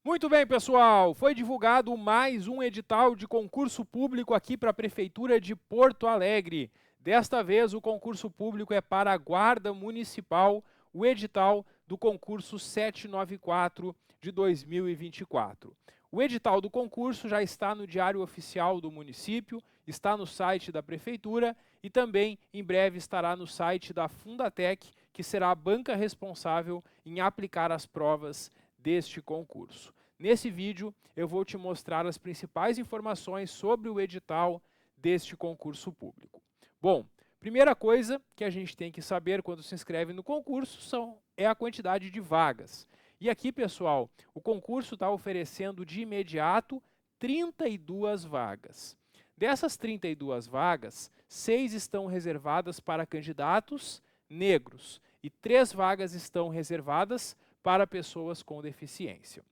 Muito bem, pessoal. Foi divulgado mais um edital de concurso público aqui para a Prefeitura de Porto Alegre. Desta vez, o concurso público é para a Guarda Municipal, o edital do concurso 794 de 2024. O edital do concurso já está no Diário Oficial do município, está no site da Prefeitura e também em breve estará no site da Fundatec, que será a banca responsável em aplicar as provas deste concurso. Nesse vídeo, eu vou te mostrar as principais informações sobre o edital deste concurso público. Bom, primeira coisa que a gente tem que saber quando se inscreve no concurso é a quantidade de vagas. E aqui, pessoal, o concurso está oferecendo de imediato 32 vagas. Dessas 32 vagas, 6 estão reservadas para candidatos negros e 3 vagas estão reservadas para pessoas com deficiência.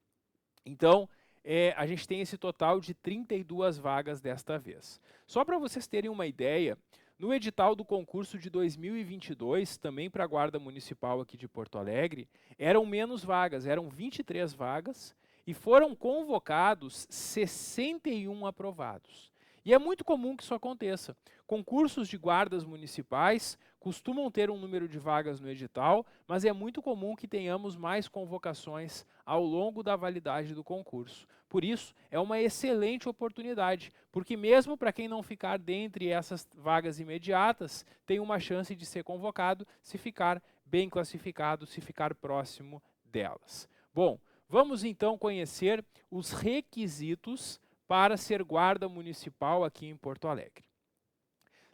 Então, a gente tem esse total de 32 vagas desta vez. Só para vocês terem uma ideia, no edital do concurso de 2022, também para a Guarda Municipal aqui de Porto Alegre, eram menos vagas, eram 23 vagas, e foram convocados 61 aprovados. E é muito comum que isso aconteça. Concursos de guardas municipais costumam ter um número de vagas no edital, mas é muito comum que tenhamos mais convocações ao longo da validade do concurso. Por isso, é uma excelente oportunidade, porque mesmo para quem não ficar dentre essas vagas imediatas, tem uma chance de ser convocado se ficar bem classificado, se ficar próximo delas. Bom, vamos então conhecer os requisitos para ser guarda municipal aqui em Porto Alegre.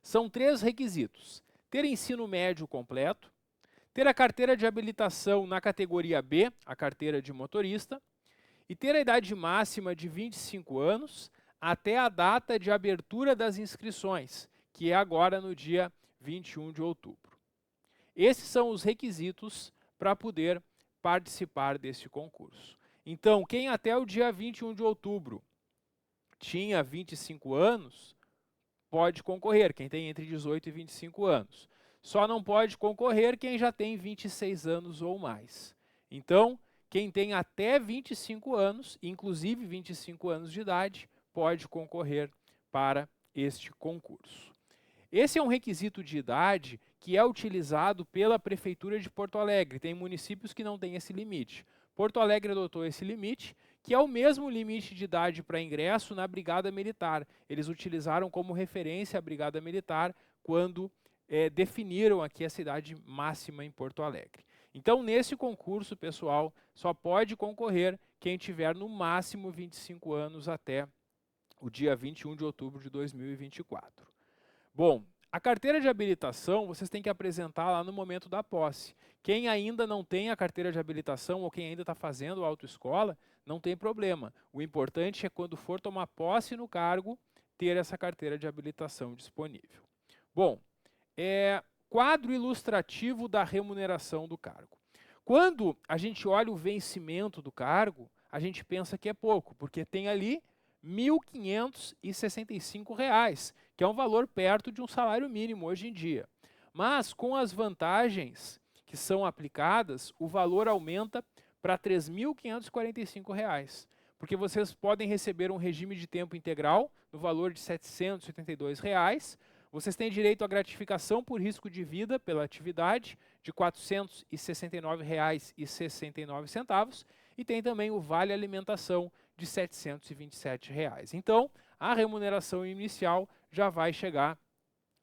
São 3 requisitos: ter ensino médio completo, ter a carteira de habilitação na categoria B, a carteira de motorista, e ter a idade máxima de 25 anos até a data de abertura das inscrições, que é agora no dia 21 de outubro. Esses são os requisitos para poder participar deste concurso. Então, quem até o dia 21 de outubro tinha 25 anos, pode concorrer, quem tem entre 18 e 25 anos. Só não pode concorrer quem já tem 26 anos ou mais. Então, quem tem até 25 anos, inclusive 25 anos de idade, pode concorrer para este concurso. Esse é um requisito de idade que é utilizado pela Prefeitura de Porto Alegre. Tem municípios que não têm esse limite. Porto Alegre adotou esse limite, que é o mesmo limite de idade para ingresso na Brigada Militar. Eles utilizaram como referência a Brigada Militar quando definiram aqui a cidade máxima em Porto Alegre. Então, nesse concurso, pessoal, só pode concorrer quem tiver no máximo 25 anos até o dia 21 de outubro de 2024. Bom, a carteira de habilitação vocês têm que apresentar lá no momento da posse. Quem ainda não tem a carteira de habilitação ou quem ainda está fazendo a autoescola, não tem problema. O importante é quando for tomar posse no cargo, ter essa carteira de habilitação disponível. Bom, quadro ilustrativo da remuneração do cargo. Quando a gente olha o vencimento do cargo, a gente pensa que é pouco, porque tem ali R$ 1.565, que é um valor perto de um salário mínimo hoje em dia. Mas com as vantagens que são aplicadas, o valor aumenta para R$ 3.545, porque vocês podem receber um regime de tempo integral no valor de R$ 782, vocês têm direito à gratificação por risco de vida pela atividade de R$ 469,69 e tem também o vale alimentação de R$ 727. Então, a remuneração inicial já vai chegar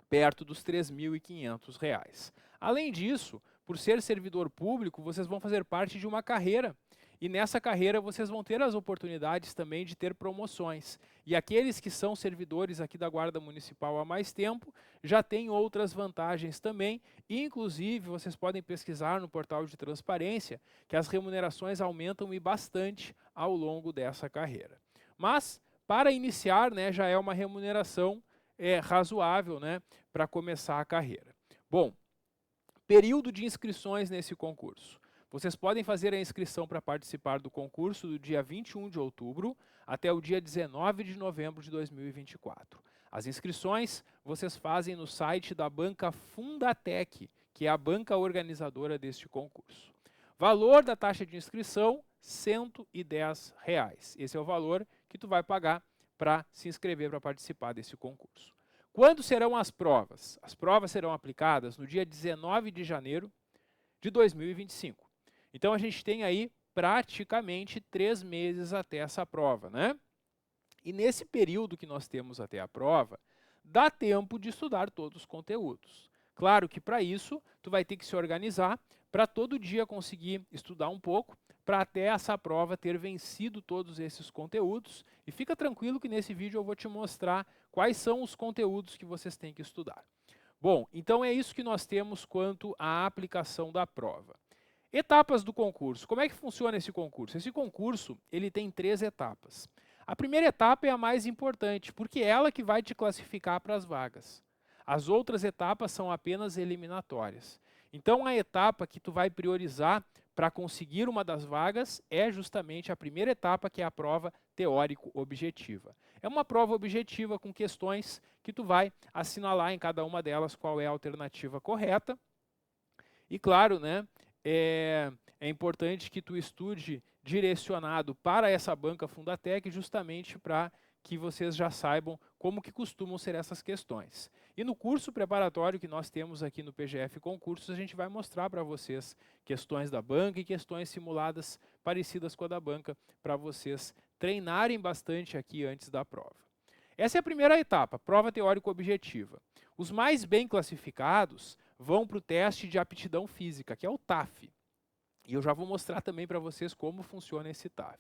perto dos R$ 3.500. Além disso, por ser servidor público, vocês vão fazer parte de uma carreira. E nessa carreira vocês vão ter as oportunidades também de ter promoções. E aqueles que são servidores aqui da Guarda Municipal há mais tempo, já têm outras vantagens também. Inclusive, vocês podem pesquisar no portal de transparência que as remunerações aumentam e bastante ao longo dessa carreira. Mas, para iniciar, já é uma remuneração razoável, para começar a carreira. Bom, período de inscrições nesse concurso. Vocês podem fazer a inscrição para participar do concurso do dia 21 de outubro até o dia 19 de novembro de 2024. As inscrições vocês fazem no site da banca Fundatec, que é a banca organizadora deste concurso. Valor da taxa de inscrição, R$ 110. Esse é o valor que tu vai pagar para se inscrever para participar desse concurso. Quando serão as provas? As provas serão aplicadas no dia 19 de janeiro de 2025. Então a gente tem aí praticamente 3 meses até essa prova, né? E nesse período que nós temos até a prova, dá tempo de estudar todos os conteúdos. Claro que para isso, tu vai ter que se organizar para todo dia conseguir estudar um pouco, para até essa prova ter vencido todos esses conteúdos. E fica tranquilo que nesse vídeo eu vou te mostrar quais são os conteúdos que vocês têm que estudar. Bom, então é isso que nós temos quanto à aplicação da prova. Etapas do concurso. Como é que funciona esse concurso? Esse concurso ele tem 3 etapas. A primeira etapa é a mais importante, porque é ela que vai te classificar para as vagas. As outras etapas são apenas eliminatórias. Então a etapa que tu vai priorizar para conseguir uma das vagas é justamente a primeira etapa, que é a prova teórico-objetiva. É uma prova objetiva com questões que tu vai assinalar em cada uma delas qual é a alternativa correta. E claro, né, é importante que tu estude direcionado para essa banca Fundatec, justamente para que vocês já saibam como que costumam ser essas questões. E no curso preparatório que nós temos aqui no PGF Concursos, a gente vai mostrar para vocês questões da banca e questões simuladas parecidas com a da banca, para vocês treinarem bastante aqui antes da prova. Essa é a primeira etapa, prova teórico-objetiva. Os mais bem classificados vão para o teste de aptidão física, que é o TAF. E eu já vou mostrar também para vocês como funciona esse TAF.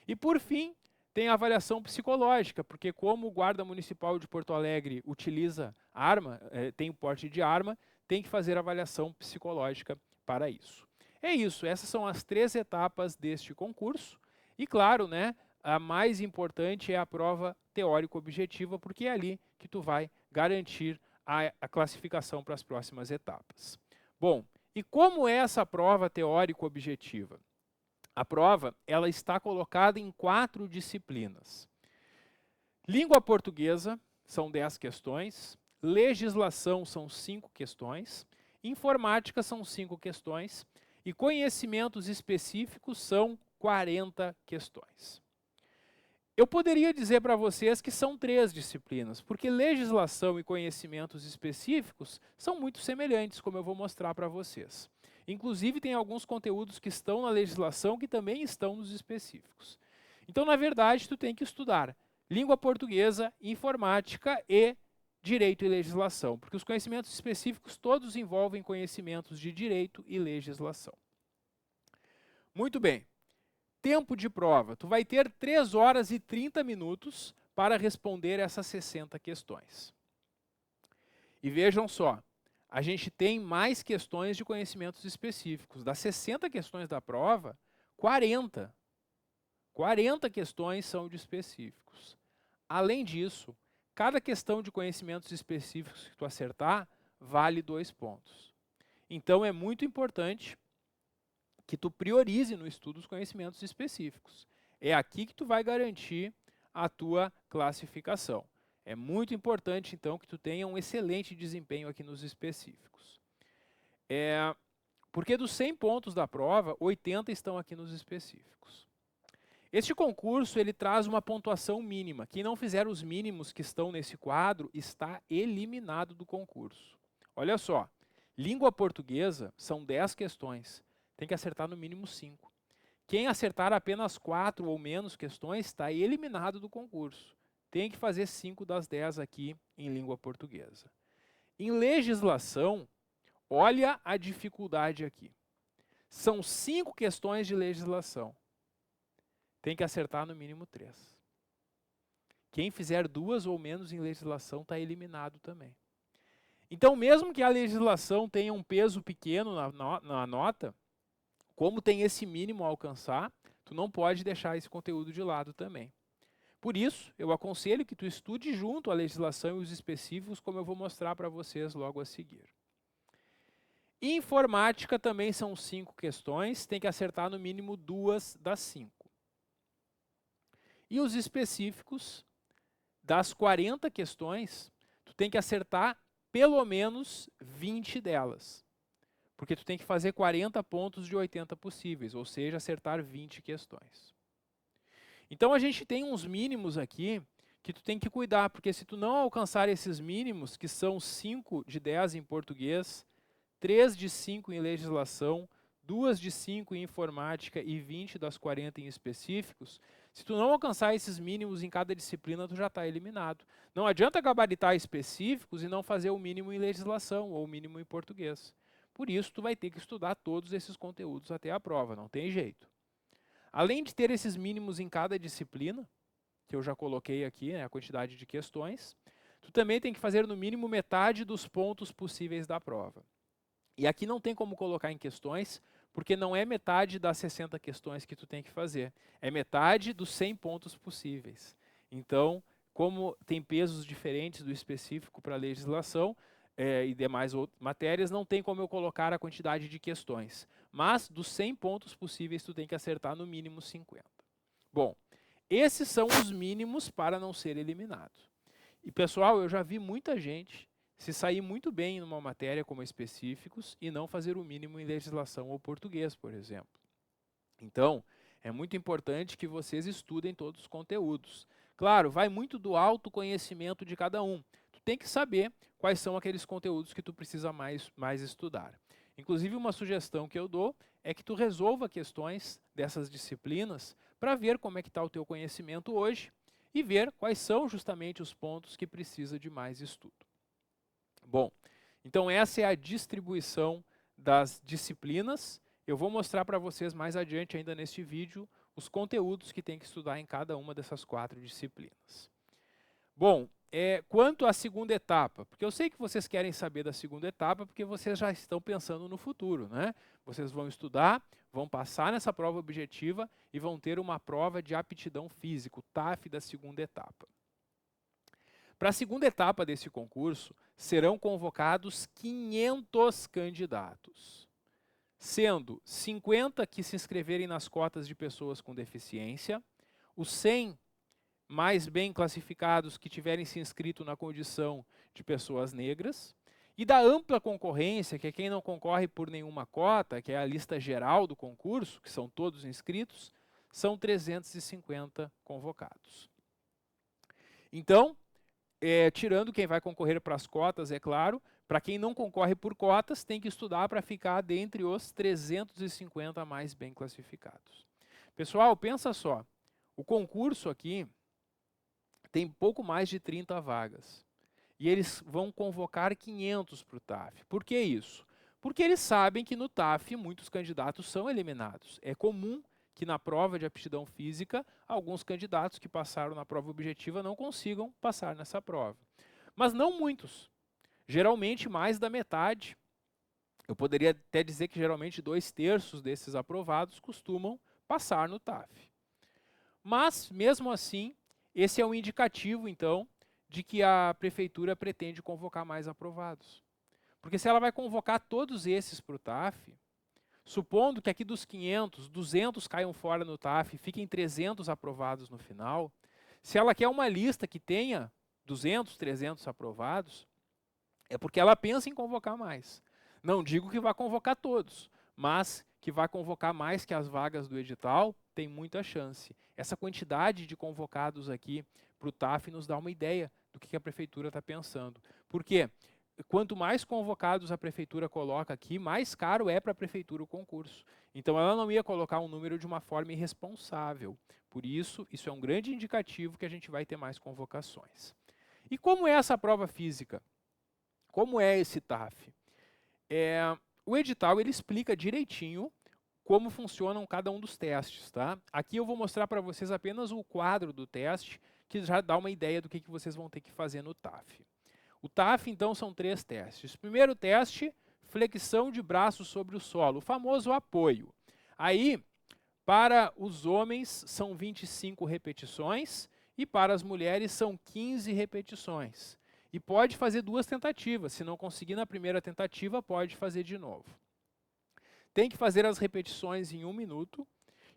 E por fim, tem a avaliação psicológica, porque como o Guarda Municipal de Porto Alegre utiliza arma, tem o porte de arma, tem que fazer avaliação psicológica para isso. É isso, essas são as 3 etapas deste concurso. E claro, né, a mais importante é a prova teórico-objetiva, porque é ali que tu vai garantir a classificação para as próximas etapas. Bom, e como é essa prova teórico-objetiva? A prova ela está colocada em 4 disciplinas. Língua portuguesa, são 10 questões. Legislação, são 5 questões. Informática, são 5 questões. E conhecimentos específicos, são 40 questões. Eu poderia dizer para vocês que são 3 disciplinas, porque legislação e conhecimentos específicos são muito semelhantes, como eu vou mostrar para vocês. Inclusive, tem alguns conteúdos que estão na legislação que também estão nos específicos. Então, na verdade, tu tem que estudar língua portuguesa, informática e direito e legislação, porque os conhecimentos específicos todos envolvem conhecimentos de direito e legislação. Muito bem. Tempo de prova. Tu vai ter 3 horas e 30 minutos para responder essas 60 questões. E vejam só, a gente tem mais questões de conhecimentos específicos. Das 60 questões da prova, 40 questões são de específicos. Além disso, cada questão de conhecimentos específicos que tu acertar, vale 2 pontos. Então é muito importante que tu priorize no estudo os conhecimentos específicos. É aqui que tu vai garantir a tua classificação. É muito importante, então, que tu tenha um excelente desempenho aqui nos específicos. Porque dos 100 pontos da prova, 80 estão aqui nos específicos. Este concurso ele traz uma pontuação mínima. Quem não fizer os mínimos que estão nesse quadro está eliminado do concurso. Olha só, língua portuguesa são 10 questões. Tem que acertar no mínimo 5. Quem acertar apenas 4 ou menos questões está eliminado do concurso. Tem que fazer 5 das 10 aqui em língua portuguesa. Em legislação, olha a dificuldade aqui. São 5 questões de legislação. Tem que acertar no mínimo 3. Quem fizer 2 ou menos em legislação está eliminado também. Então, mesmo que a legislação tenha um peso pequeno na nota, como tem esse mínimo a alcançar, tu não pode deixar esse conteúdo de lado também. Por isso, eu aconselho que tu estude junto a legislação e os específicos, como eu vou mostrar para vocês logo a seguir. Informática também são 5 questões, tem que acertar no mínimo 2 das 5. E os específicos, das 40 questões, tu tem que acertar pelo menos 20 delas. porque tu tem que fazer 40 pontos de 80 possíveis, ou seja, acertar 20 questões. Então a gente tem uns mínimos aqui que tu tem que cuidar, porque se tu não alcançar esses mínimos, que são 5 de 10 em português, 3 de 5 em legislação, 2 de 5 em informática e 20 das 40 em específicos, se tu não alcançar esses mínimos em cada disciplina, tu já está eliminado. Não adianta gabaritar específicos e não fazer o mínimo em legislação ou o mínimo em português. Por isso, tu vai ter que estudar todos esses conteúdos até a prova, não tem jeito. Além de ter esses mínimos em cada disciplina, que eu já coloquei aqui, né, a quantidade de questões, tu também tem que fazer no mínimo metade dos pontos possíveis da prova. E aqui não tem como colocar em questões, porque não é metade das 60 questões que tu tem que fazer, é metade dos 100 pontos possíveis. Então, como tem pesos diferentes do específico para a legislação e demais matérias, não tem como eu colocar a quantidade de questões. Mas dos 100 pontos possíveis, tu tem que acertar no mínimo 50. Bom, esses são os mínimos para não ser eliminado. E pessoal, eu já vi muita gente se sair muito bem numa matéria como específicos e não fazer o mínimo em legislação ou português, por exemplo. Então, é muito importante que vocês estudem todos os conteúdos. Claro, vai muito do autoconhecimento de cada um. Tu tem que saber quais são aqueles conteúdos que tu precisa mais estudar. Inclusive, uma sugestão que eu dou é que tu resolva questões dessas disciplinas para ver como é que está o teu conhecimento hoje e ver quais são justamente os pontos que precisa de mais estudo. Bom, então essa é a distribuição das disciplinas. Eu vou mostrar para vocês mais adiante ainda neste vídeo os conteúdos que tem que estudar em cada uma dessas 4 disciplinas. Bom, quanto à segunda etapa, porque eu sei que vocês querem saber da segunda etapa, porque vocês já estão pensando no futuro, né? Vocês vão estudar, vão passar nessa prova objetiva e vão ter uma prova de aptidão física, o TAF da segunda etapa. Para a segunda etapa desse concurso, serão convocados 500 candidatos, sendo 50 que se inscreverem nas cotas de pessoas com deficiência, os 100 mais bem classificados que tiverem se inscrito na condição de pessoas negras, e da ampla concorrência, que é quem não concorre por nenhuma cota, que é a lista geral do concurso, que são todos inscritos, são 350 convocados. Então, tirando quem vai concorrer para as cotas, é claro, para quem não concorre por cotas, tem que estudar para ficar dentre os 350 mais bem classificados. Pessoal, pensa só, o concurso aqui tem pouco mais de 30 vagas. E eles vão convocar 500 para o TAF. Por que isso? Porque eles sabem que no TAF muitos candidatos são eliminados. É comum que na prova de aptidão física, alguns candidatos que passaram na prova objetiva não consigam passar nessa prova. Mas não muitos. Geralmente mais da metade. Eu poderia até dizer que geralmente 2/3 desses aprovados costumam passar no TAF. Mas, mesmo assim, esse é um indicativo, então, de que a prefeitura pretende convocar mais aprovados. Porque se ela vai convocar todos esses para o TAF, supondo que aqui dos 500, 200 caiam fora no TAF e fiquem 300 aprovados no final, se ela quer uma lista que tenha 200, 300 aprovados, é porque ela pensa em convocar mais. Não digo que vai convocar todos, mas que vai convocar mais que as vagas do edital, tem muita chance. Essa quantidade de convocados aqui para o TAF nos dá uma ideia do que a prefeitura está pensando. Por quê? Quanto mais convocados a prefeitura coloca aqui, mais caro é para a prefeitura o concurso. Então ela não ia colocar um número de uma forma irresponsável. Por isso, isso é um grande indicativo que a gente vai ter mais convocações. E como é essa prova física? Como é esse TAF? O edital ele explica direitinho como funcionam cada um dos testes. Tá? Aqui eu vou mostrar para vocês apenas o quadro do teste, que já dá uma ideia do que vocês vão ter que fazer no TAF. O TAF, então, são 3 testes. Primeiro teste, flexão de braços sobre o solo, o famoso apoio. Aí, para os homens, são 25 repetições e para as mulheres são 15 repetições. E pode fazer 2 tentativas. Se não conseguir na primeira tentativa, pode fazer de novo. Tem que fazer as repetições em 1 minuto.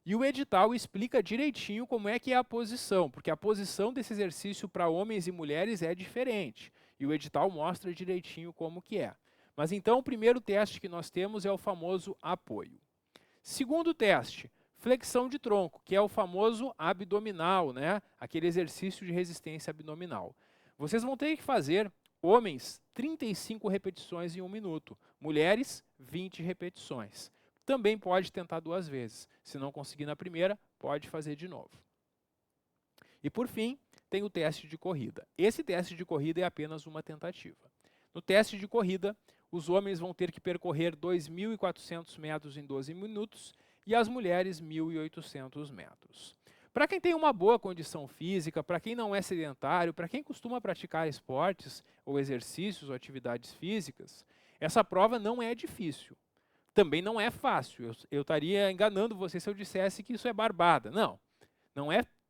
E o edital explica direitinho como é que é a posição, porque a posição desse exercício para homens e mulheres é diferente. E o edital mostra direitinho como que é. Mas então o primeiro teste que nós temos é o famoso apoio. Segundo teste, flexão de tronco, que é o famoso abdominal, né? Aquele exercício de resistência abdominal. Vocês vão ter que fazer, homens, 35 repetições em 1 minuto. Mulheres, 20 repetições. Também pode tentar 2 vezes. Se não conseguir na primeira, pode fazer de novo. E por fim, tem o teste de corrida. Esse teste de corrida é apenas uma tentativa. No teste de corrida, os homens vão ter que percorrer 2.400 metros em 12 minutos e as mulheres 1.800 metros. Para quem tem uma boa condição física, para quem não é sedentário, para quem costuma praticar esportes ou exercícios ou atividades físicas, essa prova não é difícil. Também não é fácil. Eu estaria enganando você se eu dissesse que isso é barbada. Não,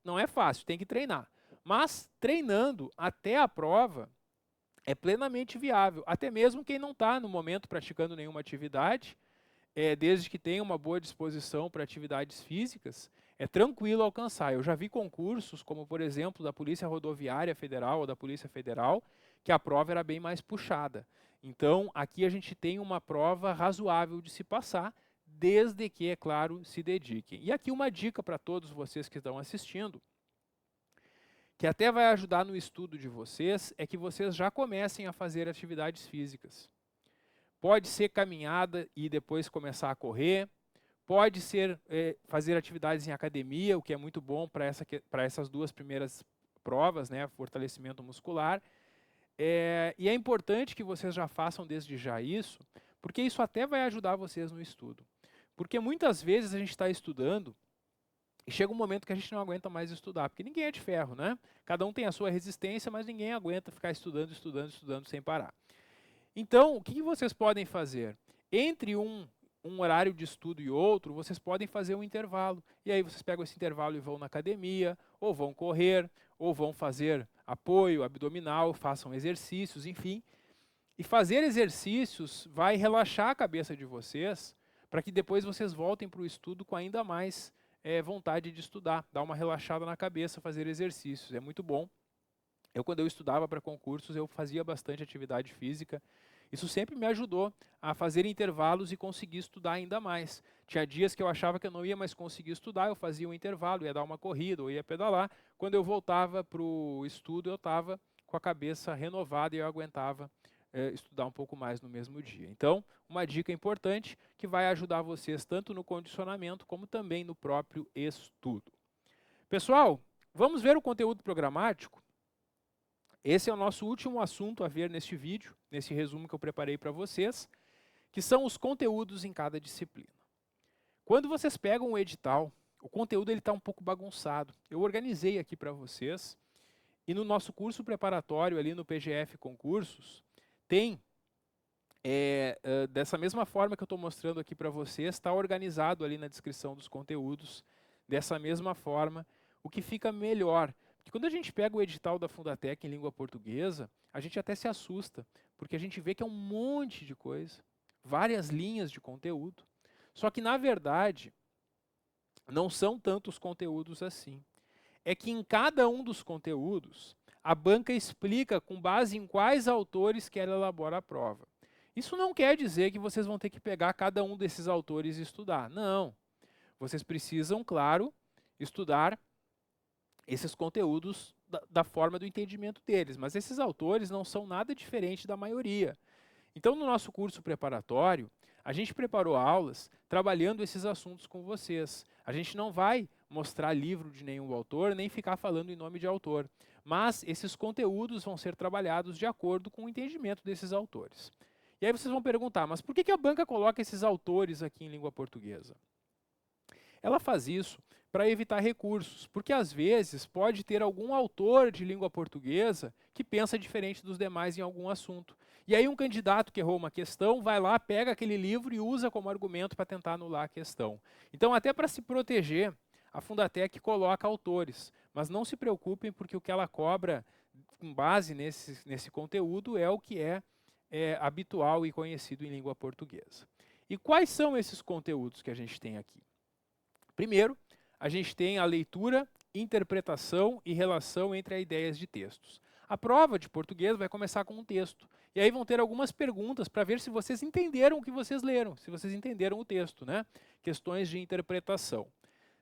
não é fácil, tem que treinar. Mas treinando até a prova é plenamente viável. Até mesmo quem não está no momento praticando nenhuma atividade, desde que tenha uma boa disposição para atividades físicas, é tranquilo alcançar. Eu já vi concursos, como por exemplo da Polícia Rodoviária Federal ou da Polícia Federal, que a prova era bem mais puxada. Então, aqui a gente tem uma prova razoável de se passar, desde que, é claro, se dediquem. E aqui uma dica para todos vocês que estão assistindo, que até vai ajudar no estudo de vocês, é que vocês já comecem a fazer atividades físicas. Pode ser caminhada e depois começar a correr, pode ser fazer atividades em academia, o que é muito bom para essas 2 primeiras provas, né, fortalecimento muscular. E é importante que vocês já façam desde já isso, porque isso até vai ajudar vocês no estudo. Porque muitas vezes a gente está estudando e chega um momento que a gente não aguenta mais estudar, porque ninguém é de ferro, né? Cada um tem a sua resistência, mas ninguém aguenta ficar estudando sem parar. Então, o que vocês podem fazer? Entre um horário de estudo e outro, vocês podem fazer um intervalo. E aí vocês pegam esse intervalo e vão na academia, ou vão correr, ou vão fazer apoio abdominal, façam exercícios, enfim. E fazer exercícios vai relaxar a cabeça de vocês, para que depois vocês voltem para o estudo com ainda mais vontade de estudar, dar uma relaxada na cabeça, fazer exercícios. É muito bom. Quando eu estudava para concursos, eu fazia bastante atividade física. Isso sempre me ajudou a fazer intervalos e conseguir estudar ainda mais. Tinha dias que eu achava que eu não ia mais conseguir estudar, eu fazia um intervalo, ia dar uma corrida ou ia pedalar. Quando eu voltava para o estudo, eu estava com a cabeça renovada e eu aguentava estudar um pouco mais no mesmo dia. Então, uma dica importante que vai ajudar vocês tanto no condicionamento como também no próprio estudo. Pessoal, vamos ver o conteúdo programático? Esse é o nosso último assunto a ver neste vídeo, nesse resumo que eu preparei para vocês, que são os conteúdos em cada disciplina. Quando vocês pegam o edital, o conteúdo está um pouco bagunçado. Eu organizei aqui para vocês, e no nosso curso preparatório, ali no PGF Concursos, tem, dessa mesma forma que eu estou mostrando aqui para vocês, está organizado ali na descrição dos conteúdos, dessa mesma forma, o que fica melhor. Porque quando a gente pega o edital da Fundatec em língua portuguesa, a gente até se assusta, porque a gente vê que é um monte de coisa, várias linhas de conteúdo. Só que, na verdade, não são tantos conteúdos assim. É que em cada um dos conteúdos, a banca explica com base em quais autores que ela elabora a prova. Isso não quer dizer que vocês vão ter que pegar cada um desses autores e estudar. Não. Vocês precisam, claro, estudar esses conteúdos da forma do entendimento deles, mas esses autores não são nada diferente da maioria. Então, no nosso curso preparatório, a gente preparou aulas trabalhando esses assuntos com vocês. A gente não vai mostrar livro de nenhum autor, nem ficar falando em nome de autor, mas esses conteúdos vão ser trabalhados de acordo com o entendimento desses autores. E aí vocês vão perguntar, mas por que a banca coloca esses autores aqui em língua portuguesa? Ela faz isso para evitar recursos, porque às vezes pode ter algum autor de língua portuguesa que pensa diferente dos demais em algum assunto. E aí um candidato que errou uma questão vai lá, pega aquele livro e usa como argumento para tentar anular a questão. Então, até para se proteger, a Fundatec coloca autores, mas não se preocupem porque o que ela cobra com base nesse conteúdo é o que é habitual e conhecido em língua portuguesa. E quais são esses conteúdos que a gente tem aqui? Primeiro, a gente tem a leitura, interpretação e relação entre as ideias de textos. A prova de português vai começar com um texto. E aí vão ter algumas perguntas para ver se vocês entenderam o que vocês leram, se vocês entenderam o texto, né? Questões de interpretação.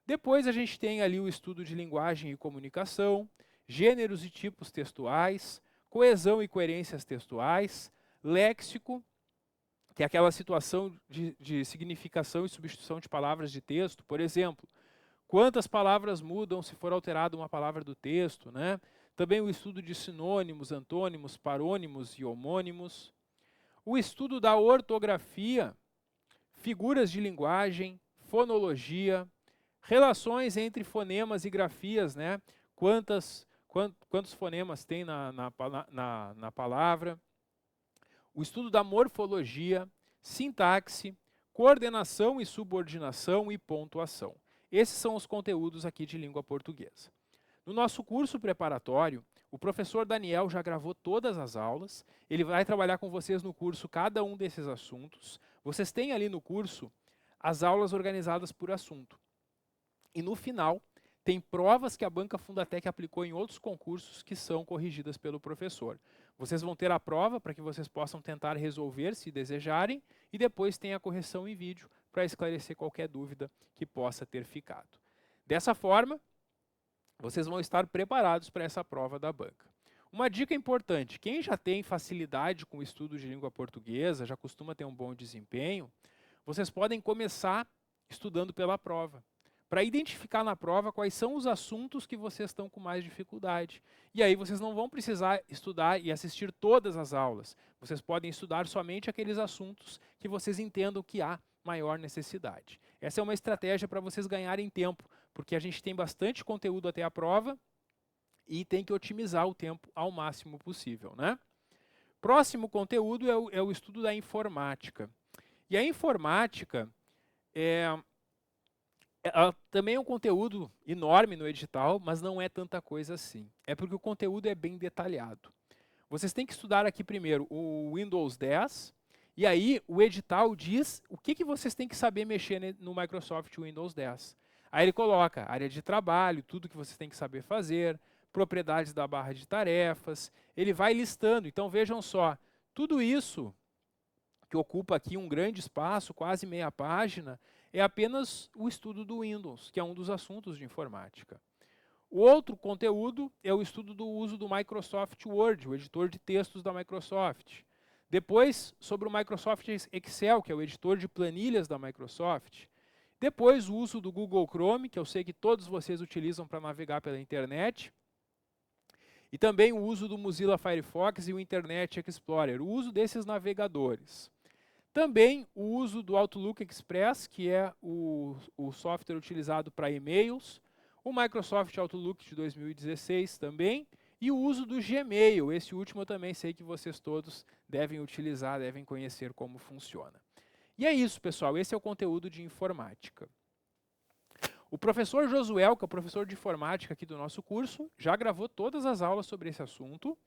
Depois a gente tem ali o estudo de linguagem e comunicação, gêneros e tipos textuais, coesão e coerências textuais, léxico, que é aquela situação de significação e substituição de palavras de texto, por exemplo, quantas palavras mudam se for alterada uma palavra do texto, né? Também o estudo de sinônimos, antônimos, parônimos e homônimos. O estudo da ortografia, figuras de linguagem, fonologia, relações entre fonemas e grafias, né? Quantos fonemas tem na palavra. O estudo da morfologia, sintaxe, coordenação e subordinação e pontuação. Esses são os conteúdos aqui de língua portuguesa. No nosso curso preparatório, o professor Daniel já gravou todas as aulas, ele vai trabalhar com vocês no curso cada um desses assuntos. Vocês têm ali no curso as aulas organizadas por assunto. E no final, tem provas que a Banca Fundatec aplicou em outros concursos que são corrigidas pelo professor. Vocês vão ter a prova para que vocês possam tentar resolver se desejarem e depois tem a correção em vídeo para esclarecer qualquer dúvida que possa ter ficado. Dessa forma, vocês vão estar preparados para essa prova da banca. Uma dica importante, quem já tem facilidade com o estudo de língua portuguesa, já costuma ter um bom desempenho, vocês podem começar estudando pela prova, para identificar na prova quais são os assuntos que vocês estão com mais dificuldade. E aí vocês não vão precisar estudar e assistir todas as aulas. Vocês podem estudar somente aqueles assuntos que vocês entendam que há maior necessidade. Essa é uma estratégia para vocês ganharem tempo, porque a gente tem bastante conteúdo até a prova e tem que otimizar o tempo ao máximo possível, né? Próximo conteúdo é o estudo da informática. E a informática ela também é um conteúdo enorme no edital, mas não é tanta coisa assim. É porque o conteúdo é bem detalhado. Vocês têm que estudar aqui primeiro o Windows 10, e aí o edital diz o que vocês têm que saber mexer no Microsoft Windows 10. Aí ele coloca área de trabalho, tudo que vocês têm que saber fazer, propriedades da barra de tarefas, ele vai listando. Então vejam só, tudo isso que ocupa aqui um grande espaço, quase meia página, é apenas o estudo do Windows, que é um dos assuntos de informática. O outro conteúdo é o estudo do uso do Microsoft Word, o editor de textos da Microsoft. Depois, sobre o Microsoft Excel, que é o editor de planilhas da Microsoft. Depois, o uso do Google Chrome, que eu sei que todos vocês utilizam para navegar pela internet. E também o uso do Mozilla Firefox e o Internet Explorer, o uso desses navegadores. Também o uso do Outlook Express, que é o software utilizado para e-mails, o Microsoft Outlook de 2016 também, e o uso do Gmail, esse último eu também sei que vocês todos devem utilizar, devem conhecer como funciona. E é isso, pessoal, esse é o conteúdo de informática. O professor Josuel, que é o professor de informática aqui do nosso curso, já gravou todas as aulas sobre esse assunto,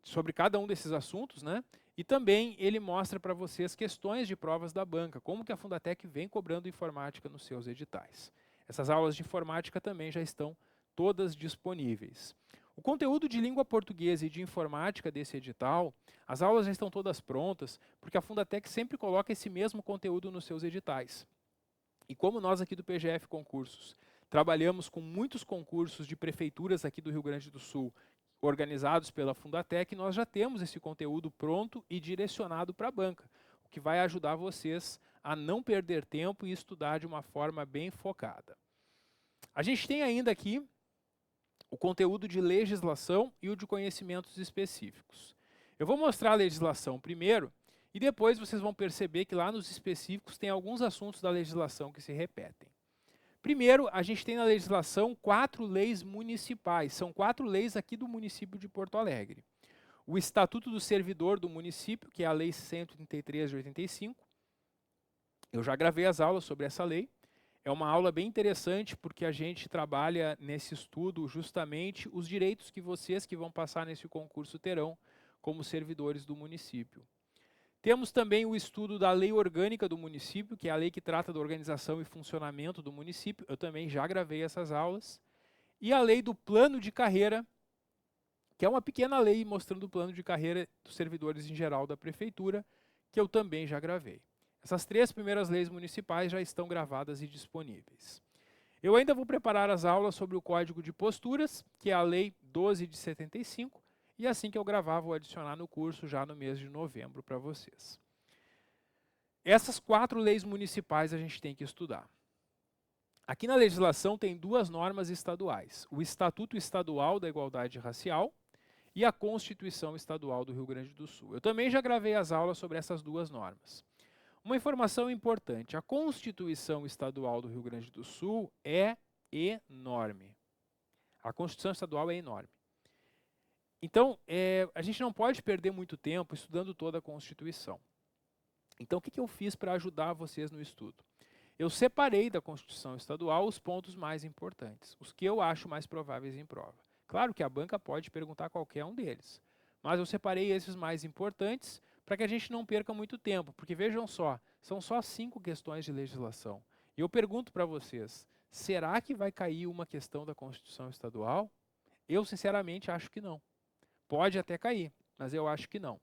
sobre cada um desses assuntos, né? E também ele mostra para vocês questões de provas da banca, como que a Fundatec vem cobrando informática nos seus editais. Essas aulas de informática também já estão todas disponíveis. O conteúdo de língua portuguesa e de informática desse edital, as aulas já estão todas prontas, porque a Fundatec sempre coloca esse mesmo conteúdo nos seus editais. E como nós aqui do PGF Concursos trabalhamos com muitos concursos de prefeituras aqui do Rio Grande do Sul, organizados pela Fundatec, nós já temos esse conteúdo pronto e direcionado para a banca, o que vai ajudar vocês a não perder tempo e estudar de uma forma bem focada. A gente tem ainda aqui o conteúdo de legislação e o de conhecimentos específicos. Eu vou mostrar a legislação primeiro e depois vocês vão perceber que lá nos específicos tem alguns assuntos da legislação que se repetem. Primeiro, a gente tem na legislação 4 leis municipais. São 4 leis aqui do município de Porto Alegre. O Estatuto do Servidor do Município, que é a Lei 133 de 85. Eu já gravei as aulas sobre essa lei. É uma aula bem interessante porque a gente trabalha nesse estudo justamente os direitos que vocês que vão passar nesse concurso terão como servidores do município. Temos também o estudo da Lei Orgânica do Município, que é a lei que trata da organização e funcionamento do município. Eu também já gravei essas aulas. E a Lei do Plano de Carreira, que é uma pequena lei mostrando o plano de carreira dos servidores em geral da prefeitura, que eu também já gravei. Essas 3 primeiras leis municipais já estão gravadas e disponíveis. Eu ainda vou preparar as aulas sobre o Código de Posturas, que é a Lei 12 de 75, e assim que eu gravar, vou adicionar no curso já no mês de novembro para vocês. Essas 4 leis municipais a gente tem que estudar. Aqui na legislação tem 2 normas estaduais, o Estatuto Estadual da Igualdade Racial e a Constituição Estadual do Rio Grande do Sul. Eu também já gravei as aulas sobre essas 2 normas. Uma informação importante, a Constituição Estadual do Rio Grande do Sul é enorme. A Constituição Estadual é enorme. Então, a gente não pode perder muito tempo estudando toda a Constituição. Então, o que eu fiz para ajudar vocês no estudo? Eu separei da Constituição Estadual os pontos mais importantes, os que eu acho mais prováveis em prova. Claro que a banca pode perguntar qualquer um deles, mas eu separei esses mais importantes para que a gente não perca muito tempo, porque vejam só, são só 5 questões de legislação. E eu pergunto para vocês, será que vai cair uma questão da Constituição Estadual? Eu, sinceramente, acho que não. Pode até cair, mas eu acho que não.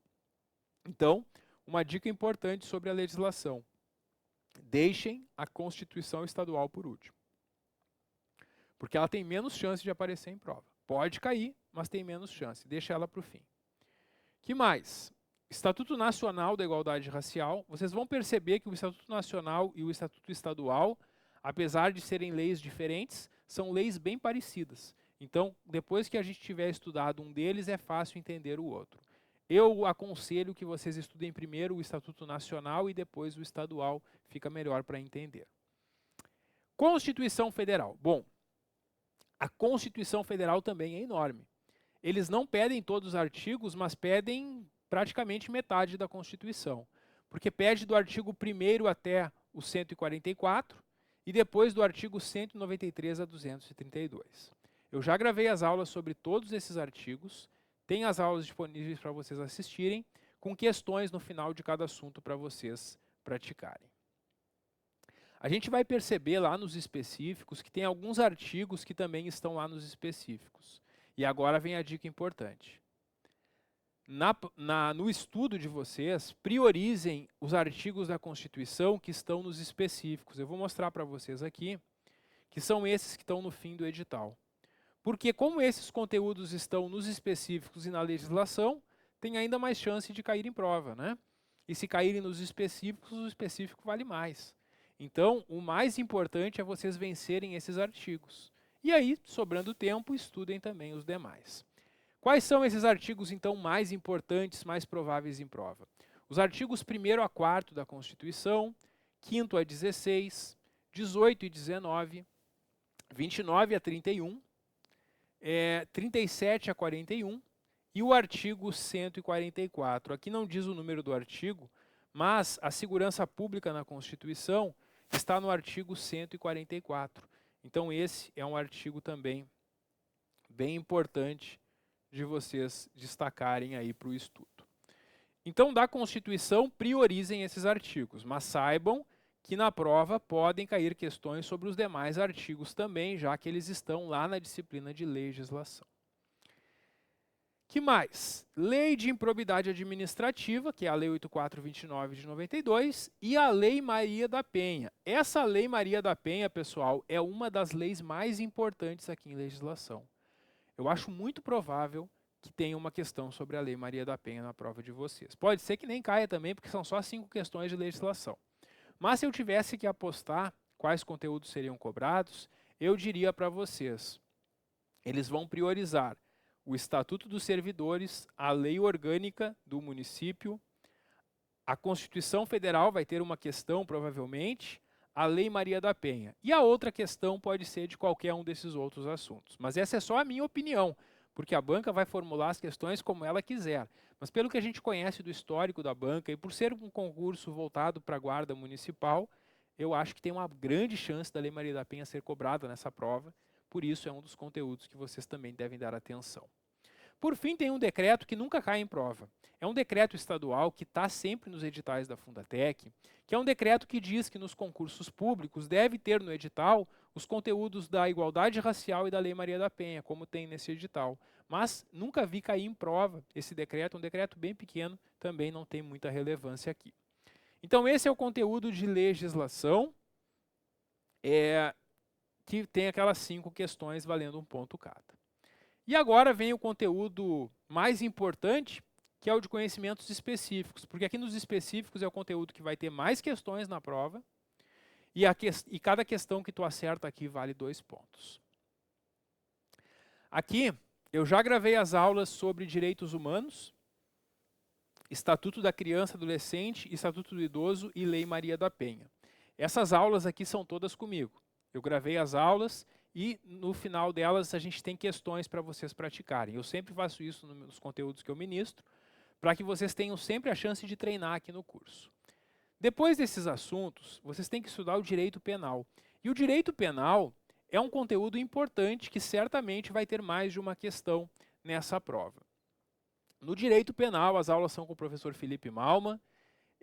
Então, uma dica importante sobre a legislação. Deixem a Constituição Estadual por último. Porque ela tem menos chance de aparecer em prova. Pode cair, mas tem menos chance. Deixa ela para o fim. Que mais? Estatuto Nacional da Igualdade Racial. Vocês vão perceber que o Estatuto Nacional e o Estatuto Estadual, apesar de serem leis diferentes, são leis bem parecidas. Então, depois que a gente tiver estudado um deles, é fácil entender o outro. Eu aconselho que vocês estudem primeiro o Estatuto Nacional e depois o Estadual, fica melhor para entender. Constituição Federal. Bom, a Constituição Federal também é enorme. Eles não pedem todos os artigos, mas pedem praticamente metade da Constituição. Porque pede do artigo 1º até o 144 e depois do artigo 193 a 232. Eu já gravei as aulas sobre todos esses artigos, tem as aulas disponíveis para vocês assistirem, com questões no final de cada assunto para vocês praticarem. A gente vai perceber lá nos específicos que tem alguns artigos que também estão lá nos específicos. E agora vem a dica importante. No estudo de vocês, priorizem os artigos da Constituição que estão nos específicos. Eu vou mostrar para vocês aqui, que são esses que estão no fim do edital. Porque como esses conteúdos estão nos específicos e na legislação, tem ainda mais chance de cair em prova, né? E se caírem nos específicos, o específico vale mais. Então, o mais importante é vocês vencerem esses artigos. E aí, sobrando tempo, estudem também os demais. Quais são esses artigos, então, mais importantes, mais prováveis em prova? Os artigos 1º a 4º da Constituição, 5º a 16, 18 e 19, 29 a 31, 37 a 41 e o artigo 144. Aqui não diz o número do artigo, mas a segurança pública na Constituição está no artigo 144. Então esse é um artigo também bem importante de vocês destacarem aí para o estudo. Então, da Constituição, priorizem esses artigos, mas saibam que na prova podem cair questões sobre os demais artigos também, já que eles estão lá na disciplina de legislação. Que mais? Lei de Improbidade Administrativa, que é a Lei 8429 de 92, e a Lei Maria da Penha. Essa Lei Maria da Penha, pessoal, é uma das leis mais importantes aqui em legislação. Eu acho muito provável que tenha uma questão sobre a Lei Maria da Penha na prova de vocês. Pode ser que nem caia também, porque são só 5 questões de legislação. Mas se eu tivesse que apostar quais conteúdos seriam cobrados, eu diria para vocês, eles vão priorizar o Estatuto dos Servidores, a Lei Orgânica do município, a Constituição Federal vai ter uma questão, provavelmente, a Lei Maria da Penha. E a outra questão pode ser de qualquer um desses outros assuntos. Mas essa é só a minha opinião, porque a banca vai formular as questões como ela quiser. Mas pelo que a gente conhece do histórico da banca, e por ser um concurso voltado para a guarda municipal, eu acho que tem uma grande chance da Lei Maria da Penha ser cobrada nessa prova, por isso é um dos conteúdos que vocês também devem dar atenção. Por fim, tem um decreto que nunca cai em prova. É um decreto estadual que está sempre nos editais da Fundatec, que é um decreto que diz que nos concursos públicos deve ter no edital os conteúdos da igualdade racial e da Lei Maria da Penha, como tem nesse edital. Mas nunca vi cair em prova esse decreto, um decreto bem pequeno, também não tem muita relevância aqui. Então esse é o conteúdo de legislação, que tem aquelas 5 questões valendo um ponto cada. E agora vem o conteúdo mais importante, que é o de conhecimentos específicos, porque aqui nos específicos é o conteúdo que vai ter mais questões na prova, e cada questão que tu acerta aqui vale 2 pontos. Aqui eu já gravei as aulas sobre direitos humanos, Estatuto da Criança e Adolescente, Estatuto do Idoso e Lei Maria da Penha. Essas aulas aqui são todas comigo. Eu gravei as aulas e no final delas a gente tem questões para vocês praticarem. Eu sempre faço isso nos conteúdos que eu ministro, para que vocês tenham sempre a chance de treinar aqui no curso. Depois desses assuntos, vocês têm que estudar o direito penal. E o direito penal é um conteúdo importante que certamente vai ter mais de uma questão nessa prova. No direito penal, as aulas são com o professor Felipe Malman,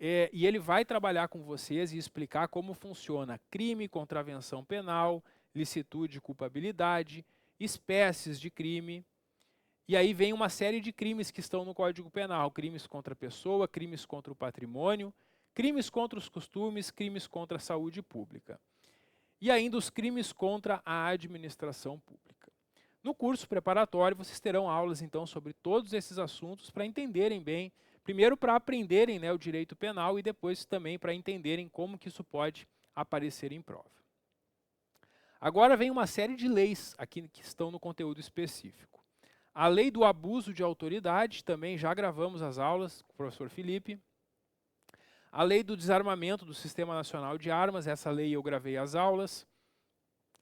e ele vai trabalhar com vocês e explicar como funciona crime, contravenção penal, licitude e culpabilidade, espécies de crime. E aí vem uma série de crimes que estão no Código Penal: crimes contra a pessoa, crimes contra o patrimônio, crimes contra os costumes, crimes contra a saúde pública. E ainda os crimes contra a administração pública. No curso preparatório, vocês terão aulas, então, sobre todos esses assuntos para entenderem bem, primeiro para aprenderem, né, o direito penal e depois também para entenderem como que isso pode aparecer em prova. Agora vem uma série de leis aqui que estão no conteúdo específico. A lei do abuso de autoridade, também já gravamos as aulas com o professor Felipe. A lei do desarmamento do Sistema Nacional de Armas, essa lei eu gravei as aulas.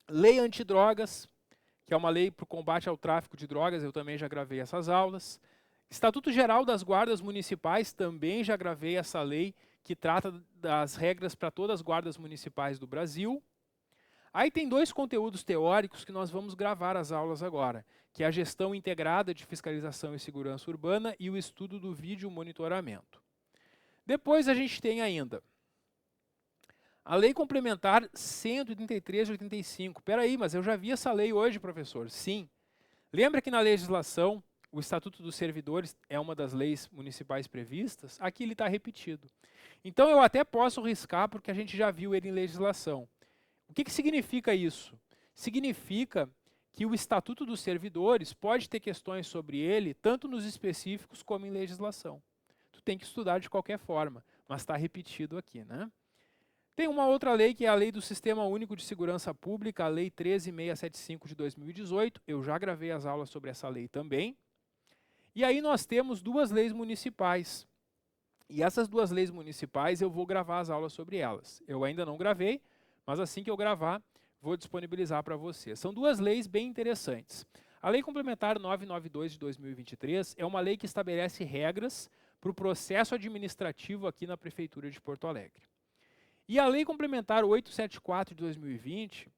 Lei antidrogas, que é uma lei para o combate ao tráfico de drogas, eu também já gravei essas aulas. Estatuto Geral das Guardas Municipais, também já gravei essa lei que trata das regras para todas as guardas municipais do Brasil. Aí tem 2 conteúdos teóricos que nós vamos gravar as aulas agora, que é a gestão integrada de fiscalização e segurança urbana e o estudo do vídeo monitoramento. Depois a gente tem ainda a Lei Complementar 133 de 85. Peraí, mas eu já vi essa lei hoje, professor. Sim. Lembra que na legislação o Estatuto dos Servidores é uma das leis municipais previstas? Aqui ele está repetido. Então eu até posso riscar porque a gente já viu ele em legislação. O que significa isso? Significa que o Estatuto dos Servidores pode ter questões sobre ele, tanto nos específicos como em legislação. Tu tem que estudar de qualquer forma, mas está repetido aqui, né? Tem uma outra lei que é a Lei do Sistema Único de Segurança Pública, a Lei 13.675 de 2018. Eu já gravei as aulas sobre essa lei também. E aí nós temos 2 leis municipais. E essas 2 leis municipais eu vou gravar as aulas sobre elas. Eu ainda não gravei, mas assim que eu gravar, vou disponibilizar para vocês. São 2 leis bem interessantes. A Lei Complementar 992 de 2023 é uma lei que estabelece regras para o processo administrativo aqui na Prefeitura de Porto Alegre. E a Lei Complementar 874 de 2020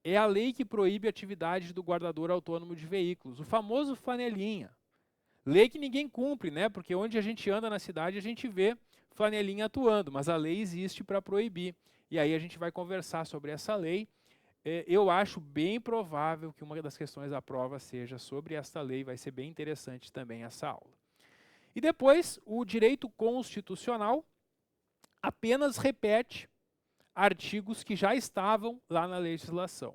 é a lei que proíbe a atividade do guardador autônomo de veículos, o famoso flanelinha. Lei que ninguém cumpre, né? Porque onde a gente anda na cidade a gente vê flanelinha atuando, mas a lei existe para proibir. E aí a gente vai conversar sobre essa lei. Eu acho bem provável que uma das questões da prova seja sobre esta lei, vai ser bem interessante também essa aula. E depois, o direito constitucional apenas repete artigos que já estavam lá na legislação.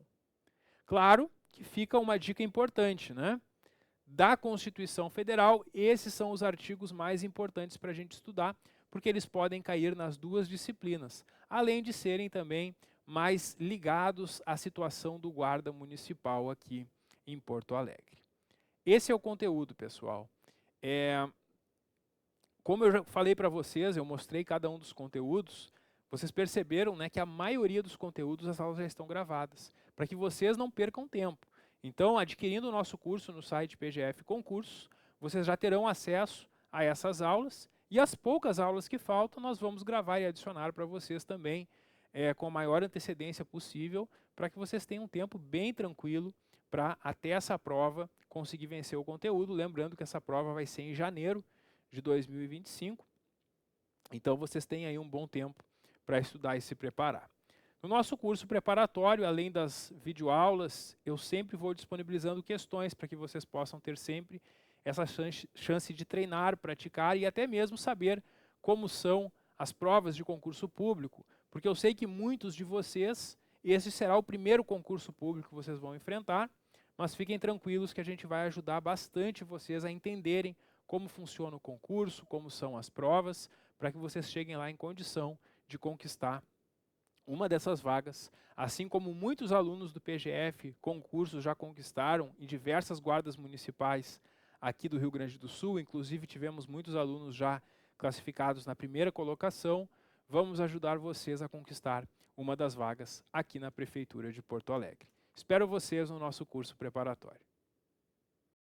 Claro que fica uma dica importante, né? Da Constituição Federal, esses são os artigos mais importantes para a gente estudar, porque eles podem cair nas 2 disciplinas, além de serem também mais ligados à situação do guarda municipal aqui em Porto Alegre. Esse é o conteúdo, pessoal. Como eu já falei para vocês, eu mostrei cada um dos conteúdos, vocês perceberam, né, que a maioria dos conteúdos as aulas já estão gravadas, para que vocês não percam tempo. Então, adquirindo o nosso curso no site PGF Concursos, vocês já terão acesso a essas aulas, e as poucas aulas que faltam nós vamos gravar e adicionar para vocês também com a maior antecedência possível, para que vocês tenham um tempo bem tranquilo para até essa prova conseguir vencer o conteúdo. Lembrando que essa prova vai ser em janeiro de 2025. Então vocês têm aí um bom tempo para estudar e se preparar. No nosso curso preparatório, além das videoaulas, eu sempre vou disponibilizando questões para que vocês possam ter sempre essa chance de treinar, praticar e até mesmo saber como são as provas de concurso público, porque eu sei que muitos de vocês, esse será o primeiro concurso público que vocês vão enfrentar, mas fiquem tranquilos que a gente vai ajudar bastante vocês a entenderem como funciona o concurso, como são as provas, para que vocês cheguem lá em condição de conquistar uma dessas vagas, assim como muitos alunos do PGF concursos já conquistaram em diversas guardas municipais aqui do Rio Grande do Sul, inclusive tivemos muitos alunos já classificados na primeira colocação. Vamos ajudar vocês a conquistar uma das vagas aqui na Prefeitura de Porto Alegre. Espero vocês no nosso curso preparatório.